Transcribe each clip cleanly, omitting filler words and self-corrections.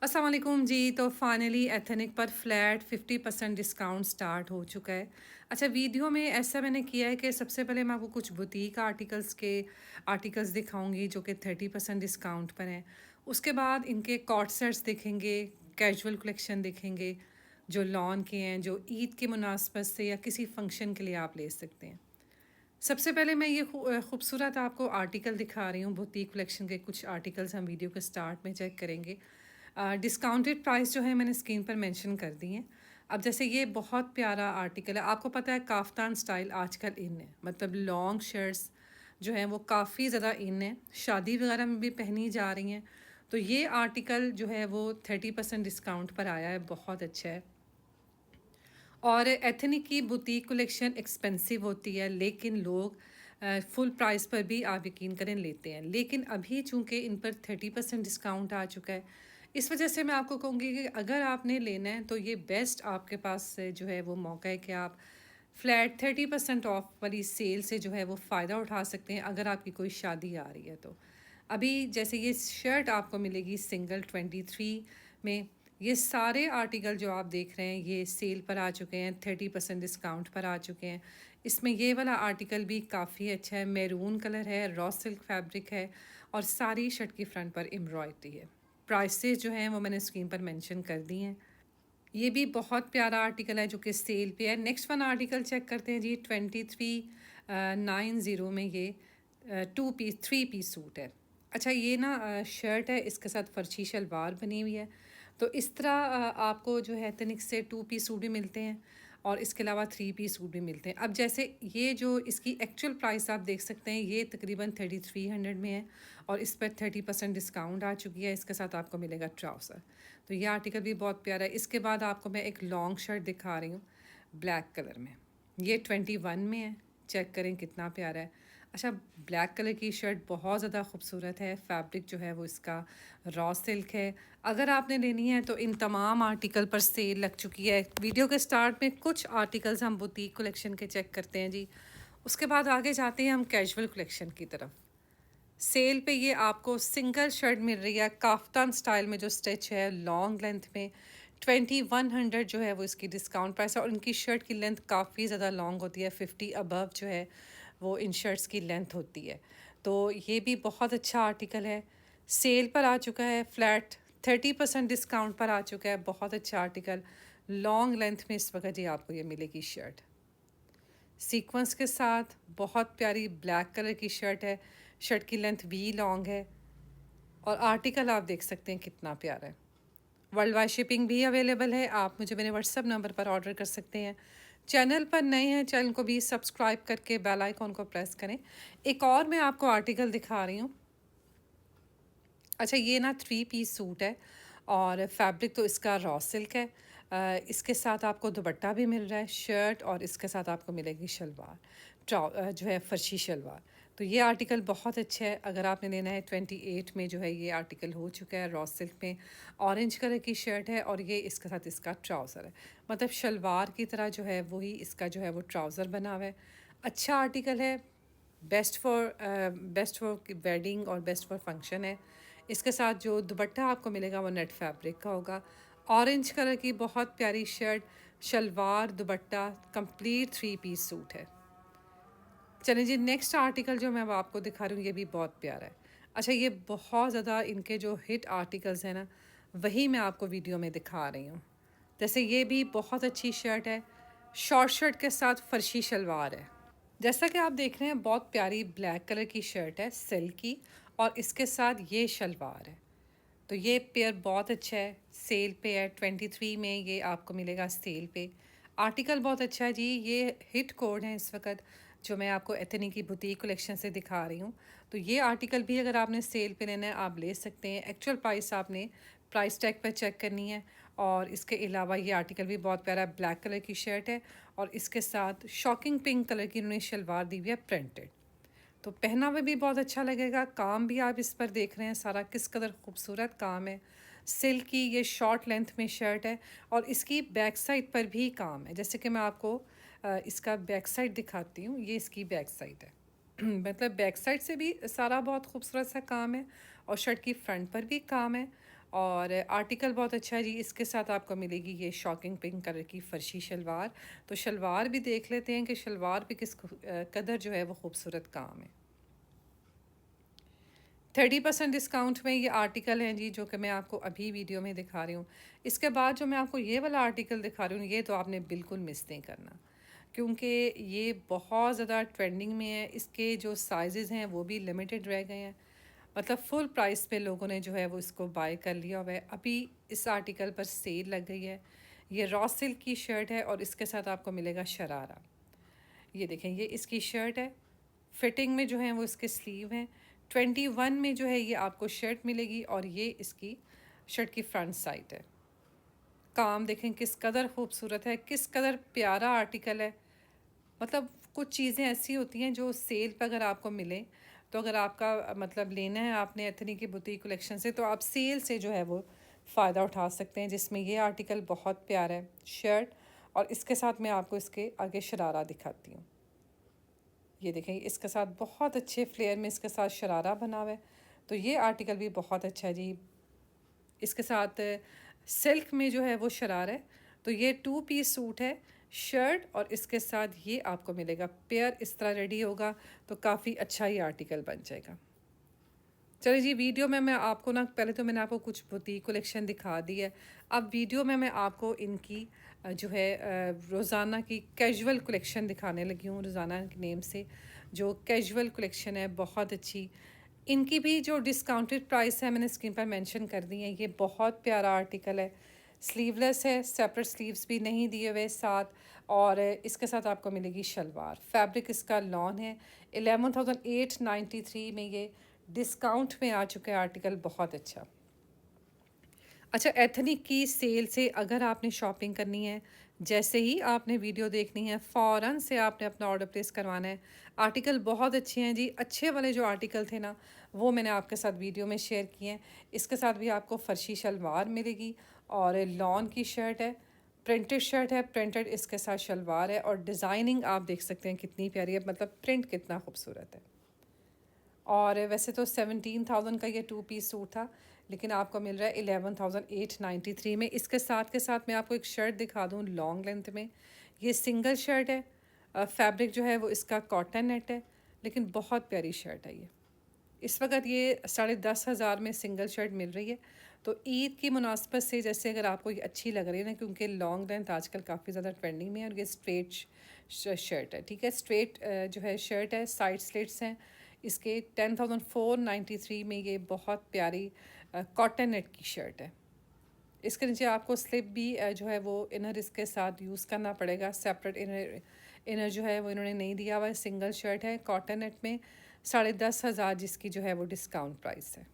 अस्सलाम वालेकुम जी। तो फाइनली एथनिक पर फ्लैट 50% डिस्काउंट स्टार्ट हो चुका है। अच्छा, वीडियो में ऐसा मैंने किया है कि सबसे पहले मैं आपको कुछ बुटीक आर्टिकल्स दिखाऊंगी जो कि 30% डिस्काउंट पर हैं। उसके बाद इनके कॉट सेट्स दिखेंगे, कैजुअल कलेक्शन दिखेंगे जो लॉन के हैं, जो ईद की मुनासबत से या किसी फंक्शन के लिए आप ले सकते हैं। सबसे पहले मैं ये खूबसूरत आपको आर्टिकल दिखा रही हूँ। बुटीक कलेक्शन के कुछ आर्टिकल्स हम वीडियो के स्टार्ट में चेक करेंगे। डिस्काउंटेड प्राइस जो है मैंने स्क्रीन पर मेंशन कर दी है। अब जैसे ये बहुत प्यारा आर्टिकल है, आपको पता है काफ्तान स्टाइल आजकल इन है, मतलब लॉन्ग शर्ट्स जो हैं वो काफ़ी ज़्यादा इन है, शादी वगैरह में भी पहनी जा रही हैं। तो ये आर्टिकल जो है वो 30% डिस्काउंट पर आया है, बहुत अच्छा है। और एथनिक की बुटीक कलेक्शन एक्सपेंसिव होती है, लेकिन लोग फुल प्राइस पर भी आप यकीन करें लेते हैं। लेकिन अभी चूंकि इन पर 30% डिस्काउंट आ चुका है, इस वजह से मैं आपको कहूँगी कि अगर आपने लेना है तो ये बेस्ट आपके पास जो है वो मौका है कि आप फ्लैट 30% ऑफ वाली सेल से जो है वो फ़ायदा उठा सकते हैं अगर आपकी कोई शादी आ रही है तो। अभी जैसे ये शर्ट आपको मिलेगी सिंगल 23 में। ये सारे आर्टिकल जो आप देख रहे हैं ये सेल पर आ चुके हैं, 30% डिस्काउंट पर आ चुके हैं। इसमें ये वाला आर्टिकल भी काफ़ी अच्छा है, मैरून कलर है, रॉ सिल्क फैब्रिक है और सारी शर्ट की फ्रंट पर एम्ब्रॉयडरी है। प्राइसेस जो हैं वो मैंने स्क्रीन पर मेंशन कर दी हैं। ये भी बहुत प्यारा आर्टिकल है जो कि सेल पे है। नेक्स्ट वन आर्टिकल चेक करते हैं जी। 2390 में ये two piece three piece suit है। अच्छा, ये ना शर्ट है, इसके साथ फर्शी शलवार बनी हुई है। तो इस तरह आपको जो है तनिक से टू पीस सूट भी मिलते हैं और इसके अलावा थ्री पीस सूट भी मिलते हैं। अब जैसे ये जो इसकी एक्चुअल प्राइस आप देख सकते हैं, ये तकरीबन 3300 में है और इस पर 30% डिस्काउंट आ चुकी है। इसके साथ आपको मिलेगा ट्राउज़र। तो ये आर्टिकल भी बहुत प्यारा है। इसके बाद आपको मैं एक लॉन्ग शर्ट दिखा रही हूँ ब्लैक कलर में। ये 21 में है, चेक करें कितना प्यारा है। अच्छा, ब्लैक कलर की शर्ट बहुत ज़्यादा खूबसूरत है। फैब्रिक जो है वो इसका रॉ सिल्क है। अगर आपने लेनी है तो इन तमाम आर्टिकल पर सेल लग चुकी है। वीडियो के स्टार्ट में कुछ आर्टिकल्स हम बुटीक कलेक्शन के चेक करते हैं जी। उसके बाद आगे जाते हैं हम कैजुअल कलेक्शन की तरफ। सेल पे ये आपको सिंगल शर्ट मिल रही है काफ्तान स्टाइल में, जो स्टिच है लॉन्ग लेंथ में। 2100 जो है वो इसकी डिस्काउंट प्राइस है और इनकी शर्ट की लेंथ काफ़ी ज़्यादा लॉन्ग होती है, 50 अबव जो है वो इन शर्ट्स की लेंथ होती है। तो ये भी बहुत अच्छा आर्टिकल है, सेल पर आ चुका है, फ्लैट 30% डिस्काउंट पर आ चुका है। बहुत अच्छा आर्टिकल, लॉन्ग लेंथ में इस वक्त ही आपको ये मिलेगी शर्ट सीक्वेंस के साथ। बहुत प्यारी ब्लैक कलर की शर्ट है, शर्ट की लेंथ भी लॉन्ग है और आर्टिकल आप देख सकते हैं कितना प्यारा है। वर्ल्ड वाइड शिपिंग भी अवेलेबल है, आप मुझे मेरे व्हाट्सअप नंबर पर ऑर्डर कर सकते हैं। चैनल पर नए हैं, चैनल को भी सब्सक्राइब करके बेल आइकॉन को प्रेस करें। एक और मैं आपको आर्टिकल दिखा रही हूँ। अच्छा, ये ना थ्री पीस सूट है और फैब्रिक तो इसका रॉ सिल्क है। इसके साथ आपको दुपट्टा भी मिल रहा है, शर्ट, और इसके साथ आपको मिलेगी शलवार, जो है फर्शी शलवार। तो ये आर्टिकल बहुत अच्छा है अगर आपने लेना है। 28 में जो है ये आर्टिकल हो चुका है, रॉ सिल्क में ऑरेंज कलर की शर्ट है और ये इसके साथ इसका ट्राउज़र है, मतलब शलवार की तरह जो है वही इसका जो है वो ट्राउज़र बना हुआ है। अच्छा आर्टिकल है, बेस्ट फॉर वेडिंग और बेस्ट फॉर फंक्शन है। इसके साथ जो दुपट्टा आपको मिलेगा वो नेट फैब्रिक का होगा। ऑरेंज कलर की बहुत प्यारी shirt, salwar, dupatta, complete three piece suit है। चलिए जी, नेक्स्ट आर्टिकल जो मैं अब आपको दिखा रही हूँ ये भी बहुत प्यारा है। अच्छा, ये बहुत ज़्यादा इनके जो हिट आर्टिकल्स हैं ना, वही मैं आपको वीडियो में दिखा रही हूँ। जैसे ये भी बहुत अच्छी शर्ट है, शॉर्ट शर्ट के साथ फर्शी शलवार है। जैसा कि आप देख रहे हैं बहुत प्यारी ब्लैक कलर की शर्ट है सिल्क की और इसके साथ ये शलवार है। तो ये पेयर बहुत अच्छा है, सेल पे है। 23 में ये आपको मिलेगा सेल पे। आर्टिकल बहुत अच्छा है जी। ये हिट कोड है इस वक्त जो मैं आपको एथनिक की बुटीक कलेक्शन से दिखा रही हूँ। तो ये आर्टिकल भी अगर आपने सेल पे लेना है आप ले सकते हैं। एक्चुअल प्राइस आपने प्राइस टैग पर चेक करनी है। और इसके अलावा ये आर्टिकल भी बहुत प्यारा है, ब्लैक कलर की शर्ट है और इसके साथ शॉकिंग पिंक कलर की इन्होंने शलवार दी हुई है प्रिंटेड। तो पहना हुआ भी बहुत अच्छा लगेगा। काम भी आप इस पर देख रहे हैं सारा किस कदर खूबसूरत काम है। सिल्क की ये शॉर्ट लेंथ में शर्ट है और इसकी बैक साइड पर भी काम है। जैसे कि मैं आपको इसका बैक साइड दिखाती हूँ, ये इसकी बैक साइड है। मतलब बैक साइड से भी सारा बहुत खूबसूरत सा काम है और शर्ट की फ्रंट पर भी काम है और आर्टिकल बहुत अच्छा है जी। इसके साथ आपको मिलेगी ये शॉकिंग पिंक कलर की फर्शी शलवार। तो शलवार भी देख लेते हैं कि शलवार भी किस कदर जो है वो खूबसूरत काम है। 30% डिस्काउंट में ये आर्टिकल हैं जी, जो कि मैं आपको अभी वीडियो में दिखा रही हूँ। इसके बाद जो मैं आपको ये वाला आर्टिकल दिखा रही हूँ, ये तो आपने बिल्कुल मिस नहीं करना, क्योंकि ये बहुत ज़्यादा ट्रेंडिंग में है। इसके जो साइजेज़ हैं वो भी लिमिटेड रह गए हैं, मतलब फुल प्राइस पे लोगों ने जो है वो इसको बाय कर लिया हुआ है। अभी इस आर्टिकल पर सेल लग गई है। ये रॉ सिल्क की शर्ट है और इसके साथ आपको मिलेगा शरारा। ये देखें, ये इसकी शर्ट है। फिटिंग में जो है वो इसके स्लीव हैं। 21 में जो है ये आपको शर्ट मिलेगी और ये इसकी शर्ट की फ्रंट साइड है। काम देखें किस कदर खूबसूरत है, किस कदर प्यारा आर्टिकल है। मतलब कुछ चीज़ें ऐसी होती हैं जो सेल पर अगर आपको मिले, तो अगर आपका मतलब लेना है आपने एथनी की बुटीक कलेक्शन से, तो आप सेल से जो है वो फ़ायदा उठा सकते हैं। जिसमें ये आर्टिकल बहुत प्यारा है, शर्ट, और इसके साथ मैं आपको इसके आगे शरारा दिखाती हूँ। ये देखें, इसके साथ बहुत अच्छे फ्लेयर में इसके साथ शरारा बना हुआ है। तो ये आर्टिकल भी बहुत अच्छा है जी। इसके साथ सिल्क में जो है वो शरारा है। तो ये 2 पीस सूट है, शर्ट और इसके साथ ये आपको मिलेगा पेयर। इस तरह रेडी होगा तो काफ़ी अच्छा ही आर्टिकल बन जाएगा। चलिए जी, वीडियो में मैं आपको ना, पहले तो मैंने आपको कुछ बुटीक कलेक्शन दिखा दी है। अब वीडियो में मैं आपको इनकी जो है रोज़ाना की कैजुअल कलेक्शन दिखाने लगी हूँ। रोज़ाना के नेम से जो कैजुअल कलेक्शन है बहुत अच्छी। इनकी भी जो डिस्काउंटेड प्राइस है मैंने स्क्रीन पर मेंशन कर दी है। ये बहुत प्यारा आर्टिकल है, स्लीवलेस है, सेपरेट स्लीव्स भी नहीं दिए हुए साथ, और इसके साथ आपको मिलेगी शलवार। फैब्रिक इसका लॉन है। 11,893 में ये डिस्काउंट में आ चुका है आर्टिकल, बहुत अच्छा। अच्छा, एथनिक की सेल से अगर आपने शॉपिंग करनी है, जैसे ही आपने वीडियो देखनी है फ़ौरन से आपने अपना ऑर्डर प्लेस करवाना है। आर्टिकल बहुत अच्छे हैं जी। अच्छे वाले जो आर्टिकल थे ना, वो मैंने आपके साथ वीडियो में शेयर किए हैं। इसके साथ भी आपको फ़र्शी शलवार मिलेगी और लॉन की शर्ट है, प्रिंटेड शर्ट है, प्रिंटेड इसके साथ शलवार है, और डिज़ाइनिंग आप देख सकते हैं कितनी प्यारी है, मतलब प्रिंट कितना खूबसूरत है। और वैसे तो 17,000 का ये 2 पीस सूट था, लेकिन आपको मिल रहा है 11,893 में। इसके साथ मैं आपको एक शर्ट दिखा दूँ लॉन्ग लेंथ में। ये सिंगल शर्ट है। फैब्रिक जो है वो इसका कॉटन नेट है, लेकिन बहुत प्यारी शर्ट है ये। इस वक्त ये 10,500 में सिंगल शर्ट मिल रही है। तो ईद की मुनासबत से, जैसे अगर आपको ये अच्छी लग रही है ना, क्योंकि लॉन्ग लेंथ आजकल काफ़ी ज़्यादा ट्रेंडिंग में है, और ये स्ट्रेट शर्ट है, ठीक है। स्ट्रेट जो है शर्ट है, साइड स्लिट्स हैं इसके। 10,493 में ये बहुत प्यारी कॉटन नेट की शर्ट है। इसके नीचे आपको स्लिप भी जो है वो इनर इसके साथ यूज़ करना पड़ेगा। सेपरेट इनर इनर जो है वो इन्होंने नहीं दिया हुआ है। सिंगल शर्ट है कॉटन नेट में, 10,500 जिसकी जो है वो डिस्काउंट प्राइस है।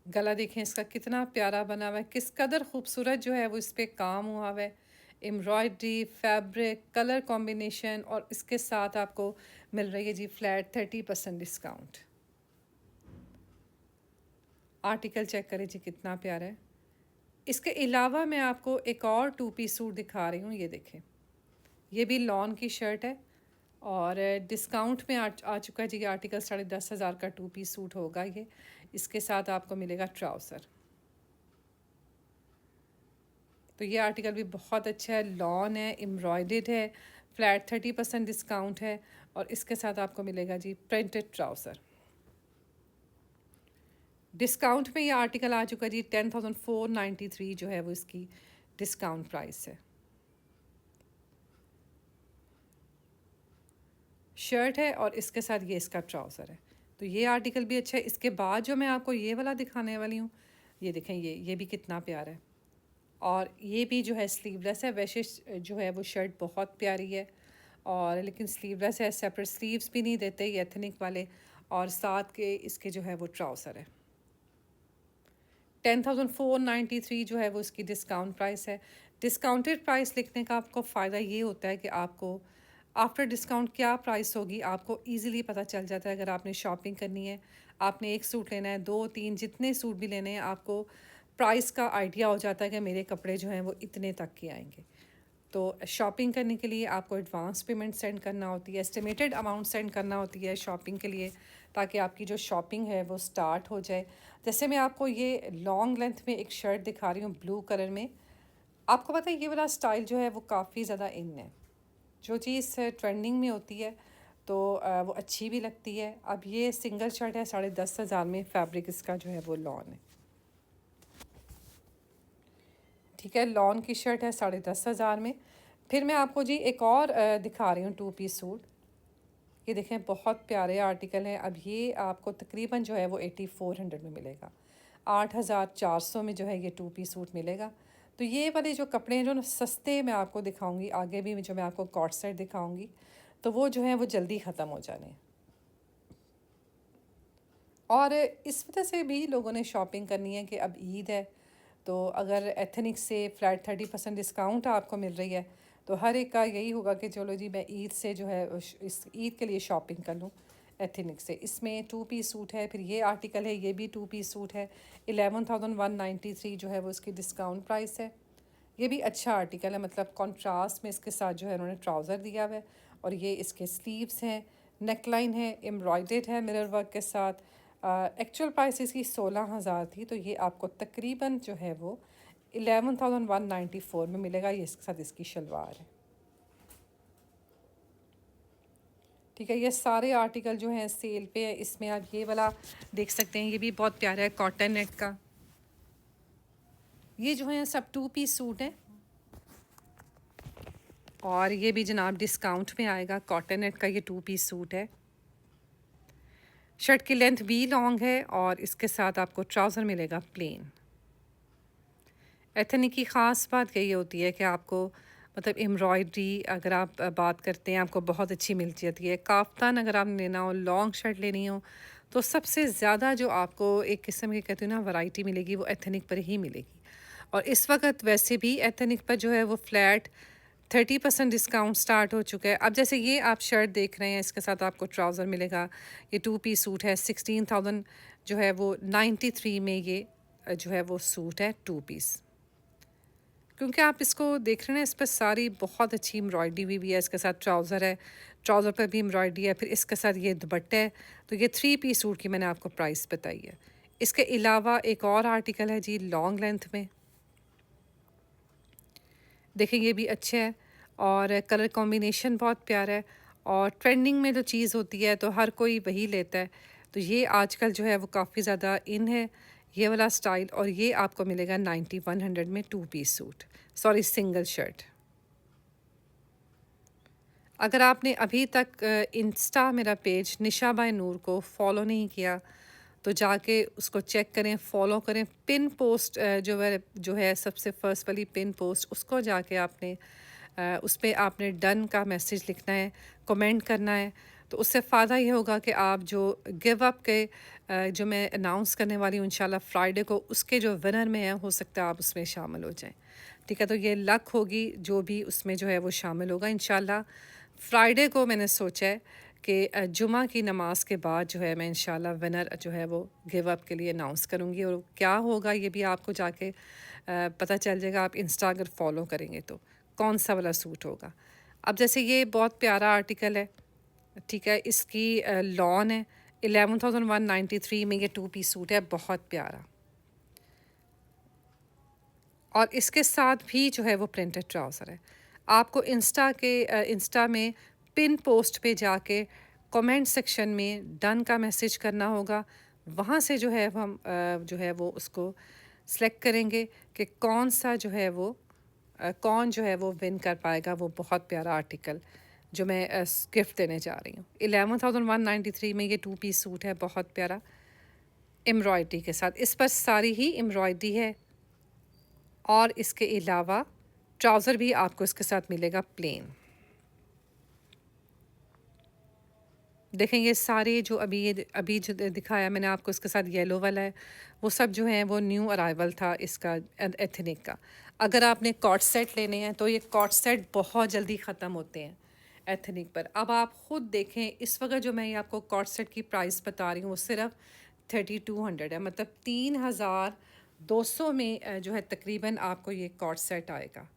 गला देखें इसका कितना प्यारा बना हुआ है, किस कदर खूबसूरत जो है वो इस पर काम हुआ हुआ है। एम्ब्रॉयडरी, फैब्रिक, कलर कॉम्बिनेशन, और इसके साथ आपको मिल रही है जी फ्लैट 30% डिस्काउंट। आर्टिकल चेक करें जी कितना प्यारा है। इसके अलावा मैं आपको एक और 2 पीस सूट दिखा रही हूँ। ये देखें, ये भी लॉन की शर्ट है और डिस्काउंट में आ चुका है जी। आर्टिकल 10,500 का 2 पीस सूट होगा ये। इसके साथ आपको मिलेगा ट्राउज़र। तो ये आर्टिकल भी बहुत अच्छा है, लॉन है, एम्ब्रॉयडर्ड है, फ्लैट 30% डिस्काउंट है, और इसके साथ आपको मिलेगा जी प्रिंटेड ट्राउज़र। डिस्काउंट में ये आर्टिकल आ चुका जी। 10,493 जो है वो इसकी डिस्काउंट प्राइस है। शर्ट है और इसके साथ ये इसका ट्राउज़र है। तो ये आर्टिकल भी अच्छा है। इसके बाद जो मैं आपको ये वाला दिखाने वाली हूँ, ये देखें, ये भी कितना प्यारा है, और ये भी जो है स्लीवलेस है। वैसे जो है वो शर्ट बहुत प्यारी है, और लेकिन स्लीवलेस है, सेपरेट स्लीव्स भी नहीं देते ये एथनिक वाले, और साथ के इसके जो है वो ट्राउज़र है। 10,493 जो है वो इसकी डिस्काउंट प्राइस है। डिस्काउंटेड प्राइस लिखने का आपको फ़ायदा ये होता है कि आपको आफ्टर डिस्काउंट क्या प्राइस होगी आपको इजीली पता चल जाता है। अगर आपने शॉपिंग करनी है, आपने एक सूट लेना है, 2-3 जितने सूट भी लेने हैं, आपको प्राइस का आइडिया हो जाता है कि मेरे कपड़े जो हैं वो इतने तक के आएंगे। तो शॉपिंग करने के लिए आपको एडवांस पेमेंट सेंड करना होती है, एस्टिमेटेड अमाउंट सेंड करना होती है शॉपिंग के लिए, ताकि आपकी जो शॉपिंग है वो स्टार्ट हो जाए। जैसे मैं आपको ये लॉन्ग लेंथ में एक शर्ट दिखा रही हूँ ब्लू कलर में। आपको पता है ये वाला स्टाइल जो है वो काफ़ी ज़्यादा इन है। जो चीज़ ट्रेंडिंग में होती है तो वो अच्छी भी लगती है। अब ये सिंगल शर्ट है 10,500 में, फैब्रिक इसका जो है वो लॉन है। ठीक है, लॉन की शर्ट है 10,500 में। फिर मैं आपको जी एक और दिखा रही हूँ टू पीस सूट। ये देखें, बहुत प्यारे आर्टिकल हैं। अब ये आपको तकरीबन जो है वो 8400 में मिलेगा। 8,400 में जो है ये टू पीस सूट मिलेगा। तो ये वाले जो कपड़े हैं जो ना सस्ते मैं आपको दिखाऊंगी, आगे भी जो मैं आपको कॉट सेट दिखाऊंगी, तो वो जो है वो जल्दी ख़त्म हो जाने। और इस वजह से भी लोगों ने शॉपिंग करनी है कि अब ईद है, तो अगर एथनिक से फ्लैट 30% डिस्काउंट आपको मिल रही है, तो हर एक का यही होगा कि चलो जी मैं ईद से जो है इस ईद के लिए शॉपिंग कर लूँ एथनिक से। इसमें टू पीस सूट है, फिर ये आर्टिकल है, ये भी टू पीस सूट है। 11,193 जो है वो इसकी डिस्काउंट प्राइस है। ये भी अच्छा आर्टिकल है, मतलब कॉन्ट्रास्ट में इसके साथ जो है उन्होंने ट्राउज़र दिया हुआ है, और ये इसके स्लीव्स हैं, नेकलाइन है, एम्ब्रॉयडेड है मिरर वर्क के साथ। एक्चुअल प्राइस इसकी 16,000 थी, तो ये आपको तकरीबन जो है वो 11,194 में मिलेगा। ये इसके साथ इसकी शलवार है। ठीक है, ये सारे आर्टिकल जो हैं सेल पे है। इसमें आप ये वाला देख सकते हैं, ये भी बहुत प्यारा है, कॉटन नेट का। ये जो है सब टू पीस सूट हैं, और ये भी जनाब डिस्काउंट में आएगा। कॉटन नेट का ये टू पीस सूट है। शर्ट की लेंथ भी लॉन्ग है, और इसके साथ आपको ट्राउज़र मिलेगा प्लेन। एथनिक की ख़ास बात यही होती है कि आपको मतलब एम्ब्रॉयडरी अगर आप बात करते हैं आपको बहुत अच्छी मिल जाती है। काफ्तान अगर आपने लेना हो, लॉन्ग शर्ट लेनी हो, तो सबसे ज़्यादा जो आपको एक किस्म की कहते हैं ना वैरायटी मिलेगी, वो एथनिक पर ही मिलेगी। और इस वक्त वैसे भी एथनिक पर जो है वो फ्लैट 30% डिस्काउंट स्टार्ट हो चुका है। अब जैसे ये आप शर्ट देख रहे हैं, इसके साथ आपको ट्राउज़र मिलेगा। ये टू पीस सूट है, 16,000 जो है वो 93 में ये जो है वो सूट है टू पीस। क्योंकि आप इसको देख रहे हैं ना, इस पर सारी बहुत अच्छी एम्ब्रॉयडरी हुई भी है। इसके साथ ट्राउज़र है, ट्राउज़र पर भी एम्ब्रॉयडरी है, फिर इसके साथ ये दुपट्टा है। तो ये थ्री पीस सूट की मैंने आपको प्राइस बताई है। इसके अलावा एक और आर्टिकल है जी लॉन्ग लेंथ में। देखें, ये भी अच्छे है, और कलर कॉम्बिनेशन बहुत प्यारा है, और ट्रेंडिंग में जो चीज़ होती है तो हर कोई वही लेता है। तो ये आजकल जो है वो काफ़ी ज़्यादा इन है, ये वाला स्टाइल। और ये आपको मिलेगा 9100 में two piece suit, sorry single shirt. अगर आपने अभी तक इंस्टा मेरा पेज निशा बाय नूर को फॉलो नहीं किया, तो जाके उसको चेक करें, फॉलो करें। पिन पोस्ट जो है सबसे फर्स्ट वाली पिन पोस्ट, उसको जाके आपने उस पे आपने डन का मैसेज लिखना है, कमेंट करना है। तो उससे फ़ायदा ये होगा कि आप जो गिव अप के जो मैं अनाउंस करने वाली हूँ इंशाल्लाह फ्राइडे को, उसके जो विनर में है, हो सकता है आप उसमें शामिल हो जाएं। ठीक है, तो ये लक होगी जो भी उसमें जो है वो शामिल होगा इंशाल्लाह। फ्राइडे को मैंने सोचा है कि जुमा की नमाज के बाद जो है मैं इंशाल्लाह विनर जो है वो गिव अप के लिए अनाउंस करूँगी, और क्या होगा ये भी आपको जाके पता चल जाएगा। आप इंस्टा अगर फॉलो करेंगे तो कौन सा वाला सूट होगा। अब जैसे ये बहुत प्यारा आर्टिकल है, ठीक है, इसकी लॉन है, 11,193 में ये टू पीस सूट है, बहुत प्यारा। और इसके साथ भी जो है वो प्रिंटेड ट्राउज़र है। आपको इंस्टा में पिन पोस्ट पे जाके कमेंट सेक्शन में डन का मैसेज करना होगा। वहाँ से जो है हम जो है वो उसको सेलेक्ट करेंगे कि कौन सा जो है वो कौन जो है वो विन कर पाएगा वो बहुत प्यारा आर्टिकल जो मैं गिफ्ट देने जा रही हूँ। 11,193 में ये टू पीस सूट है, बहुत प्यारा एम्ब्रॉयडरी के साथ। इस पर सारी ही एम्ब्रॉयडरी है, और इसके अलावा ट्राउज़र भी आपको इसके साथ मिलेगा प्लेन। देखें, ये सारे जो अभी जो दिखाया मैंने आपको, इसके साथ येलो वाला है, वो सब जो है वो न्यू अराइवल था इसका एथनिक का। अगर आपने कॉट सेट लेने हैं तो ये कॉट सेट बहुत जल्दी ख़त्म होते हैं एथनिक पर। अब आप ख़ुद देखें, इस वक्त जो मैं ये आपको कॉट सेट की प्राइस बता रही हूँ वो सिर्फ 3200 है, मतलब 3200 में जो है तकरीबन आपको ये कॉट सेट आएगा।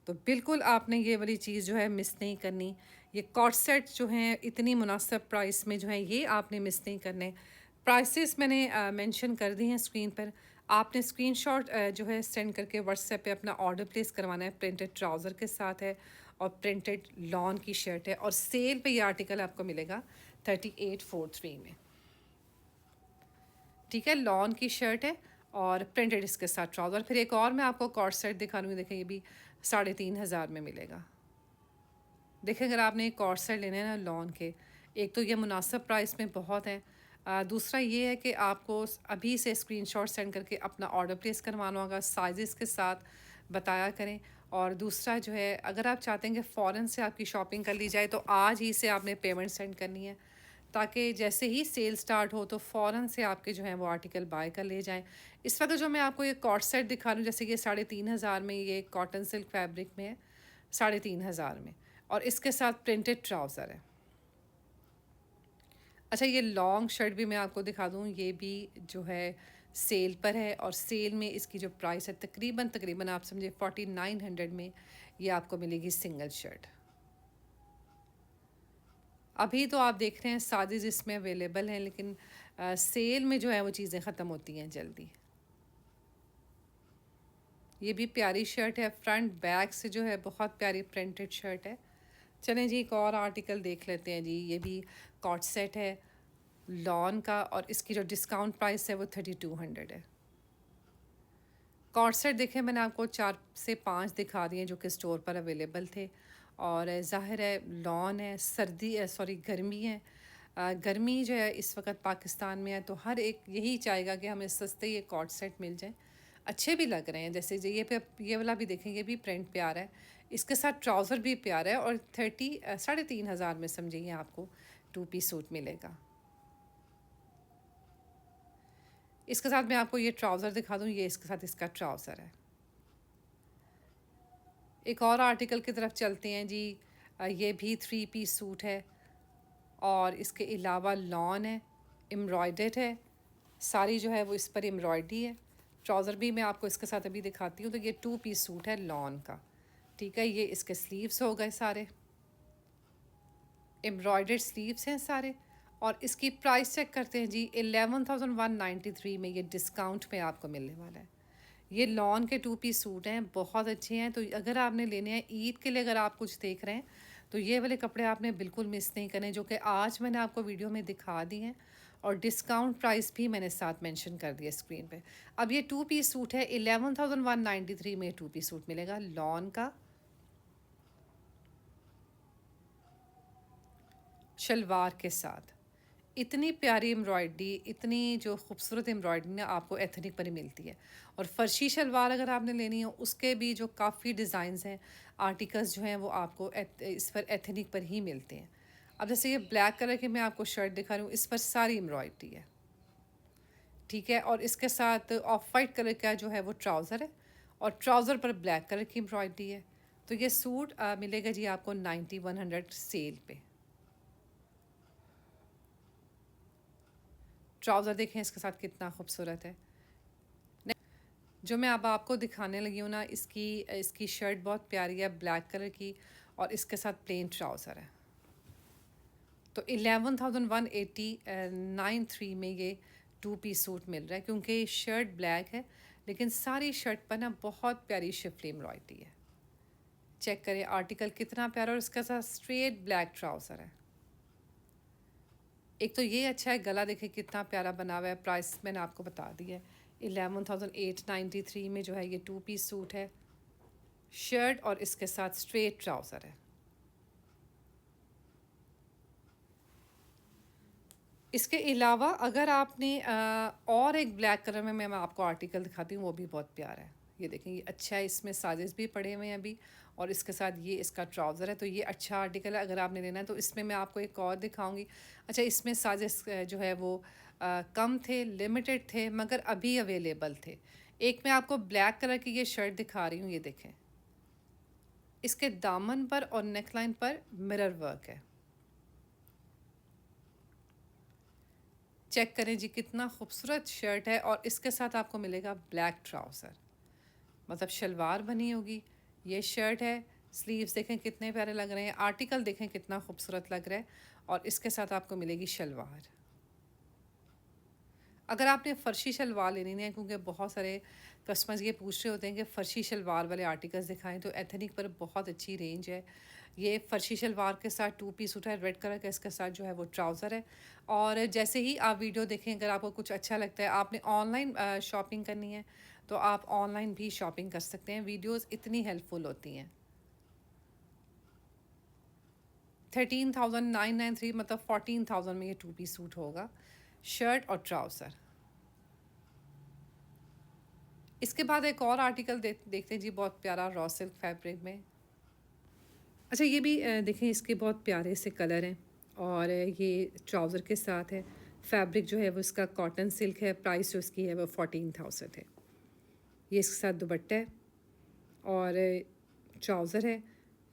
तो बिल्कुल आपने ये वाली चीज़ जो है मिस नहीं करनी। ये कॉर्ड सेट जो हैं इतनी मुनासिब प्राइस में जो है ये आपने मिस नहीं करने। प्राइसेस मैंने मेंशन कर दी हैं स्क्रीन पर। आपने स्क्रीनशॉट जो है सेंड करके व्हाट्सएप पे अपना ऑर्डर प्लेस करवाना है। प्रिंटेड ट्राउज़र के साथ है और प्रिंटेड लॉन की शर्ट है और सेल पे ये आर्टिकल आपको मिलेगा 3843 में। ठीक है, लॉन की शर्ट है और प्रिंटेड इसके साथ ट्राउज़र। फिर एक और मैं आपको कॉर्ड सेट दिखा रही हूँ, देखें ये भी 3,500 में मिलेगा। देखिए अगर आपने एक कॉर्ड सेट लेने हैं ना लॉन के, एक तो ये मुनासिब प्राइस में बहुत है। दूसरा ये है कि आपको अभी से स्क्रीनशॉट सेंड करके अपना ऑर्डर प्लेस करवाना होगा, साइज़ के साथ बताया करें। और दूसरा जो है अगर आप चाहते हैं कि फ़ौरन से आपकी शॉपिंग कर ली जाए तो आज ही से आपने पेमेंट सेंड करनी है, ताकि जैसे ही सेल स्टार्ट हो तो फ़ौरन से आपके जो हैं वो आर्टिकल बाय कर ले जाएं। इस वक्त जो मैं आपको ये कॉर्ड सेट दिखा रही हूँ, जैसे कि 3,500 में, ये कॉटन सिल्क फैब्रिक में है 3,500 में, और इसके साथ प्रिंटेड ट्राउज़र है। अच्छा ये लॉन्ग शर्ट भी मैं आपको दिखा दूँ, ये भी जो है सेल पर है और सेल में इसकी जो प्राइस है तकरीबन तकरीबन आप समझे 4,900 में ये आपको मिलेगी सिंगल शर्ट। अभी तो आप देख रहे हैं साइज़ इसमें अवेलेबल हैं, लेकिन सेल में जो है वो चीज़ें ख़त्म होती हैं जल्दी। ये भी प्यारी शर्ट है, फ्रंट बैक से जो है बहुत प्यारी प्रिंटेड शर्ट है। चलें जी एक और आर्टिकल देख लेते हैं जी। ये भी कॉट सेट है लॉन का और इसकी जो डिस्काउंट प्राइस है वो 3,200 है। कॉट सेट देखें मैंने आपको 4 से 5 दिखा दिए जो कि स्टोर पर अवेलेबल थे। और ज़ाहिर है लॉन है, सर्दी है, सॉरी गर्मी है। गर्मी जो है इस वक्त पाकिस्तान में है तो हर एक यही चाहेगा कि हमें सस्ते ये कॉट सेट मिल जाए। अच्छे भी लग रहे हैं, जैसे ये वाला भी देखेंगे भी प्रिंट प्यारा है, इसके साथ ट्राउज़र भी प्यारा है और 3,500 में समझिए आपको 2 पीस सूट मिलेगा। इसके साथ मैं आपको ये ट्राउज़र दिखा दूँ, ये इसके साथ इसका ट्राउज़र है। एक और आर्टिकल की तरफ चलते हैं जी। ये भी 3 पीस सूट है और इसके अलावा लॉन है, एम्ब्रॉयडर्ड है, सारी जो है वो इस पर एम्ब्रॉयडरी है। ट्राउज़र भी मैं आपको इसके साथ अभी दिखाती हूँ। तो ये 2 पीस सूट है लॉन का। ठीक है, ये इसके स्लीव्स हो गए सारे, एम्ब्रॉयडर्ड स्लीव्स हैं सारे। और इसकी प्राइस चेक करते हैं जी, 11,193 में ये डिस्काउंट में आपको मिलने वाला है। ये लॉन के 2 पीस सूट हैं, बहुत अच्छे हैं। तो अगर आपने लेने हैं ईद के लिए, अगर आप कुछ देख रहे हैं तो ये वाले कपड़े आपने बिल्कुल मिस नहीं करने, जो कि आज मैंने आपको वीडियो में दिखा दी हैं। और डिस्काउंट प्राइस भी मैंने साथ मेंशन कर दिया स्क्रीन पे। अब ये 2 पीस सूट है, 11,193 में 2 पीस सूट मिलेगा लॉन का, शलवार के साथ। इतनी प्यारी एम्ब्रॉयडरी, इतनी जो खूबसूरत एम्ब्रॉयडरी ना आपको एथनिक पर ही मिलती है। और फर्शी शलवार अगर आपने लेनी हो उसके भी जो काफ़ी डिज़ाइंस हैं, आर्टिकल्स जो हैं वो आपको इस पर एथनिक पर ही मिलते हैं। अब जैसे ये ब्लैक कलर की मैं आपको शर्ट दिखा रही हूँ, इस पर सारी एम्ब्रॉयडरी है। ठीक है, और इसके साथ ऑफ वाइट कलर का जो है वो ट्राउज़र है और ट्राउज़र पर ब्लैक कलर की एम्ब्रॉयडरी है। तो ये सूट मिलेगा जी आपको 9,100 सेल पे। ट्राउज़र देखें इसके साथ कितना खूबसूरत है। जो मैं अब आपको दिखाने लगी हूँ ना, इसकी इसकी शर्ट बहुत प्यारी है, ब्लैक कलर की, और इसके साथ प्लेन ट्राउज़र है। तो 11,193 में ये 2 पीस सूट मिल रहा है, क्योंकि शर्ट ब्लैक है लेकिन सारी शर्ट पर ना बहुत प्यारी शिफली एम्ब्रॉयडरी है। चेक करें आर्टिकल कितना प्यारा, और इसके साथ स्ट्रेट ब्लैक ट्राउज़र है। एक तो ये अच्छा है, गला देखे कितना प्यारा बना हुआ है। प्राइस मैंने आपको बता दी है, 11,893 में जो है ये 2 पीस सूट है, शर्ट और इसके साथ स्ट्रेट ट्राउज़र है। इसके अलावा अगर आपने और एक ब्लैक कलर में मैं आपको आर्टिकल दिखाती हूँ, वो भी बहुत प्यारा है। ये देखें, ये अच्छा है, इसमें साइज़ भी पड़े हुए हैं अभी, और इसके साथ ये इसका ट्राउज़र है। तो ये अच्छा आर्टिकल है, अगर आपने लेना है तो इसमें मैं आपको एक और दिखाऊंगी। अच्छा, इसमें साइज़ जो है वो कम थे, लिमिटेड थे, मगर अभी अवेलेबल थे। एक मैं आपको ब्लैक कलर की ये शर्ट दिखा रही हूँ, ये देखें, इसके दामन पर और नेकलाइन पर मिरर वर्क है। चेक करें जी कितना खूबसूरत शर्ट है, और इसके साथ आपको मिलेगा ब्लैक ट्राउज़र, मतलब शलवार बनी होगी, ये शर्ट है, स्लीव्स देखें कितने प्यारे लग रहे हैं, आर्टिकल देखें कितना खूबसूरत लग रहा है, और इसके साथ आपको मिलेगी शलवार। अगर आपने फ़र्शी शलवार लेनी है, क्योंकि बहुत सारे कस्टमर्स ये पूछ रहे होते हैं कि फ़र्शी शलवार वाले आर्टिकल्स दिखाएं, तो एथनिक पर बहुत अच्छी रेंज है। ये फ़र्शी शलवार के साथ टू पीस सूट है, रेड कलर का, इसके साथ जो है वो ट्राउज़र है। और जैसे ही आप वीडियो देखें, अगर आपको कुछ अच्छा लगता है, आपने ऑनलाइन शॉपिंग करनी है, तो आप ऑनलाइन भी शॉपिंग कर सकते हैं। वीडियोज़ इतनी हेल्पफुल होती हैं। 13,993 मतलब 14,000 में ये टू पीस सूट होगा, शर्ट और ट्राउज़र। इसके बाद एक और आर्टिकल देखते हैं जी, बहुत प्यारा रॉ सिल्क फैब्रिक में। अच्छा, ये भी देखें, इसके बहुत प्यारे से कलर हैं, और ये ट्राउज़र के साथ है। फैब्रिक जो है वो इसका कॉटन सिल्क है, प्राइस जो इसकी है वो 14,000 है। ये इसके साथ दुपट्टा है, और ट्राउज़र है,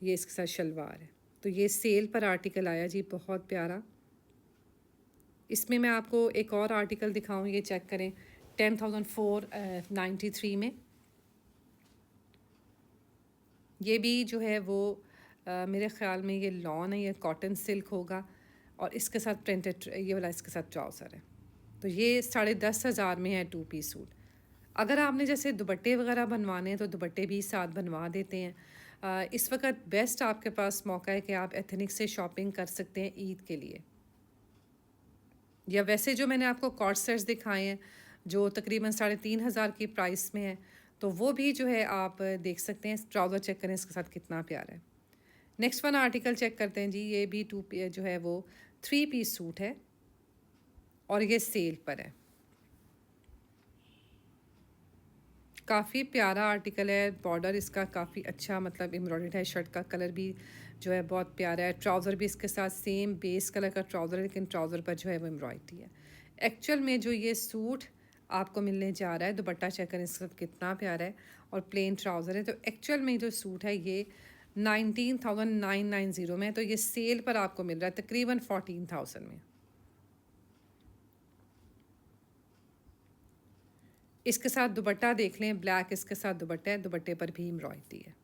ये इसके साथ शलवार है। तो ये सेल पर आर्टिकल आया जी, बहुत प्यारा। इसमें मैं आपको एक और आर्टिकल दिखाऊँ, ये चेक करें, 10,493 में। ये भी जो है वो मेरे ख़्याल में ये लॉन है, ये कॉटन सिल्क होगा, और इसके साथ प्रिंटेड ये वाला इसके साथ ट्राउज़र है। तो ये 10,500 में है टू पीस सूट। अगर आपने जैसे दुपट्टे वगैरह बनवाने हैं, तो दुपट्टे भी साथ बनवा देते हैं। इस वक्त बेस्ट आपके पास मौका है कि आप एथनिक से शॉपिंग कर सकते हैं ईद के लिए। या वैसे जो मैंने आपको कॉर्ड सेट्स दिखाए हैं, जो तकरीबन 3,500 की प्राइस में है, तो वो भी जो है आप देख सकते हैं। ट्राउज़र चेक करें इसके साथ कितना प्यारा है। नेक्स्ट वन आर्टिकल चेक करते हैं जी, ये भी जो है वो 3 पीस सूट है, और ये सेल पर है। काफ़ी प्यारा आर्टिकल है, बॉर्डर इसका काफ़ी अच्छा मतलब एम्ब्रॉयडर्ड है, शर्ट का कलर भी जो है बहुत प्यारा है, ट्राउज़र भी इसके साथ सेम बेस कलर का ट्राउज़र है, लेकिन ट्राउज़र पर जो है वो एम्ब्रॉयडरी है। एक्चुअल में जो ये सूट आपको मिलने जा रहा है, दुपट्टा चेक करें इसके साथ कितना प्यारा है, और प्लेन ट्राउज़र है। तो एक्चुअल में जो सूट है ये 19,990 में है, तो ये सेल पर आपको मिल रहा है तकरीबन 14,000 में। इसके साथ दुपट्टा देख लें, ब्लैक इसके साथ दुपट्टा है, दुपट्टे पर भी एम्ब्रॉयडरी है।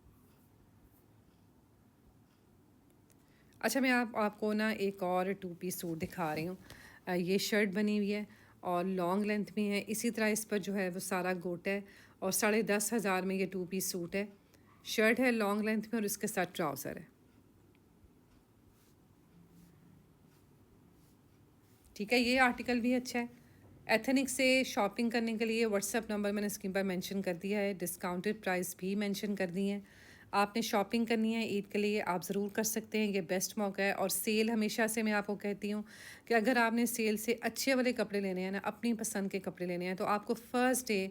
अच्छा, मैं आपको ना एक और टू पीस सूट दिखा रही हूँ। ये शर्ट बनी हुई है, और लॉन्ग लेंथ में है, इसी तरह इस पर जो है वो सारा गोटा है, और 10,500 में ये टू पीस सूट है। शर्ट है लॉन्ग लेंथ में, और इसके साथ ट्राउज़र है। ठीक है, ये आर्टिकल भी अच्छा है। एथनिक से शॉपिंग करने के लिए व्हाट्सएप नंबर मैंने स्क्रीन पर मेंशन कर दिया है, डिस्काउंटेड प्राइस भी मेंशन कर दी है। आपने शॉपिंग करनी है ईद के लिए, आप ज़रूर कर सकते हैं, ये बेस्ट मौका है। और सेल हमेशा से मैं आपको कहती हूँ कि अगर आपने सेल से अच्छे वाले कपड़े लेने हैं ना, अपनी पसंद के कपड़े लेने हैं, तो आपको फ़र्स्ट डे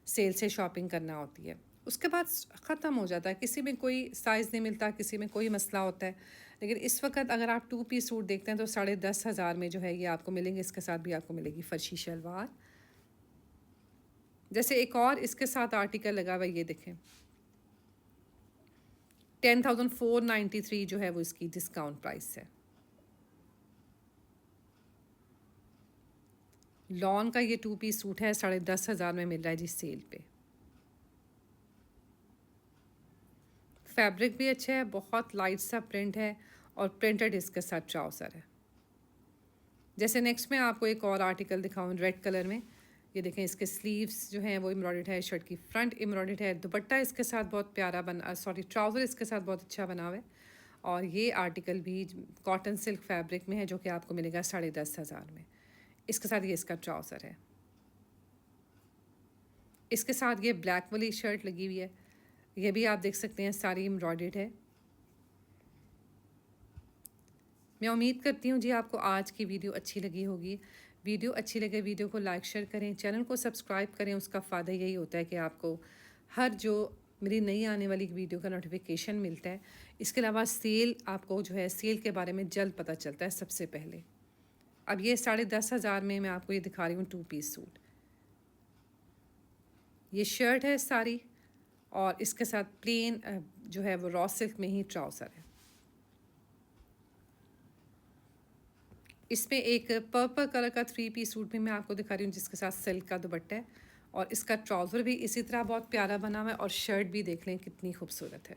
सेल से शॉपिंग करना होती है। उसके बाद ख़त्म हो जाता है, किसी में कोई साइज़ नहीं मिलता, किसी में कोई मसला होता है। लेकिन इस वक्त अगर आप टू पीस सूट देखते हैं, तो 10,500 में जो है ये आपको मिलेंगे। इसके साथ भी आपको मिलेगी फर्शी शलवार। जैसे एक और इसके साथ आर्टिकल लगा हुआ है, ये देखें, 10,493 जो है वो इसकी डिस्काउंट प्राइस है। लॉन का ये टू पीस सूट है, 10,500 में मिल रहा है जी सेल पे। फैब्रिक भी अच्छा है, बहुत लाइट सा प्रिंट है, और प्रिंटेड इसके साथ ट्राउज़र है। जैसे नेक्स्ट मैं आपको एक और आर्टिकल दिखाऊँ रेड कलर में। ये देखें, इसके स्लीव्स जो हैं वो एम्ब्रॉयडर्ड है, शर्ट की फ्रंट एम्ब्रॉयडर्ड है, दुपट्टा इसके साथ बहुत प्यारा ट्राउज़र इसके साथ बहुत अच्छा बना हुआ है। और ये आर्टिकल भी कॉटन सिल्क फैब्रिक में है, जो कि आपको मिलेगा 10,500 में। इसके साथ ये इसका ट्राउज़र है। इसके साथ ये ब्लैक वाली शर्ट लगी हुई है, ये भी आप देख सकते हैं, सारी एम्ब्रॉयडर्ड है। मैं उम्मीद करती हूँ जी आपको आज की वीडियो अच्छी लगी होगी। वीडियो अच्छी लगे, वीडियो को लाइक शेयर करें, चैनल को सब्सक्राइब करें। उसका फ़ायदा यही होता है कि आपको हर जो मेरी नई आने वाली वीडियो का नोटिफिकेशन मिलता है। इसके अलावा सेल आपको जो है सेल के बारे में जल्द पता चलता है सबसे पहले। अब ये 10,500 में मैं आपको ये दिखा रही हूँ टू पीस सूट। ये शर्ट है सारी, और इसके साथ प्लेन जो है वो रॉ सिल्क में ही ट्राउज़र है। इसमें एक पर्पल कलर का थ्री पीस सूट भी मैं आपको दिखा रही हूँ, जिसके साथ सिल्क का दुपट्टा है, और इसका ट्राउज़र भी इसी तरह बहुत प्यारा बना हुआ है, और शर्ट भी देख लें कितनी खूबसूरत है।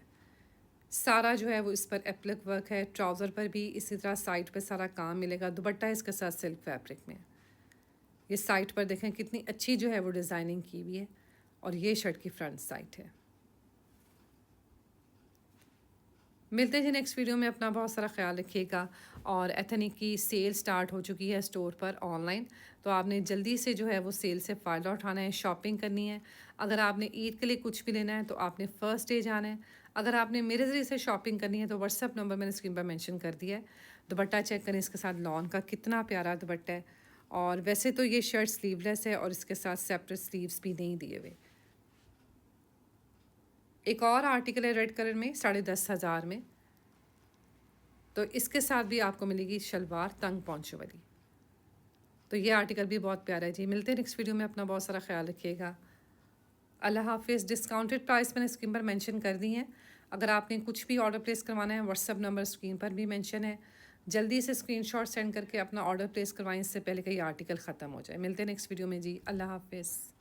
सारा जो है वो इस पर एप्लिक वर्क है, ट्राउज़र पर भी इसी तरह साइड पे सारा काम मिलेगा। दुपट्टा इसके साथ सिल्क फैब्रिक में। ये साइड पर देखें कितनी अच्छी जो है वो डिज़ाइनिंग की हुई है, और ये शर्ट की फ्रंट साइड है। मिलते हैं जी नेक्स्ट वीडियो में। अपना बहुत सारा ख्याल रखिएगा। और एथनिक की सेल स्टार्ट हो चुकी है स्टोर पर ऑनलाइन, तो आपने जल्दी से जो है वो सेल से फ़ायदा उठाना है, शॉपिंग करनी है। अगर आपने ईद के लिए कुछ भी लेना है तो आपने फ़र्स्ट डे जाना है। अगर आपने मेरे ज़रिए से शॉपिंग करनी है तो व्हाट्सअप नंबर मैंने स्क्रीन पर मेंशन कर दिया है। दुपट्टा चेक करें, इसके साथ लॉन का कितना प्यारा दुपट्टा है। और वैसे तो ये शर्ट स्लीवलेस है और इसके साथ सेपरेट स्लीव्स भी नहीं दिए हुए। एक और आर्टिकल है रेड कलर में 10,500 में, तो इसके साथ भी आपको मिलेगी शलवार तंग पॉन्चो वाली। तो ये आर्टिकल भी बहुत प्यारा है जी। मिलते हैं नेक्स्ट वीडियो में। अपना बहुत सारा ख्याल रखिएगा। अल्लाह हाफिज़। डिस्काउंटेड प्राइस मैंने स्क्रीन पर मेंशन कर दी हैं। अगर आपने कुछ भी ऑर्डर प्लेस करवाना है, व्हाट्सअप नंबर स्क्रीन पर भी मेंशन है। जल्दी से स्क्रीनशॉट सेंड करके अपना ऑर्डर प्लेस करवाएं, इससे पहले कि ये आर्टिकल ख़त्म हो जाए। मिलते हैं नेक्स्ट वीडियो में जी। अल्लाह हाफिज़।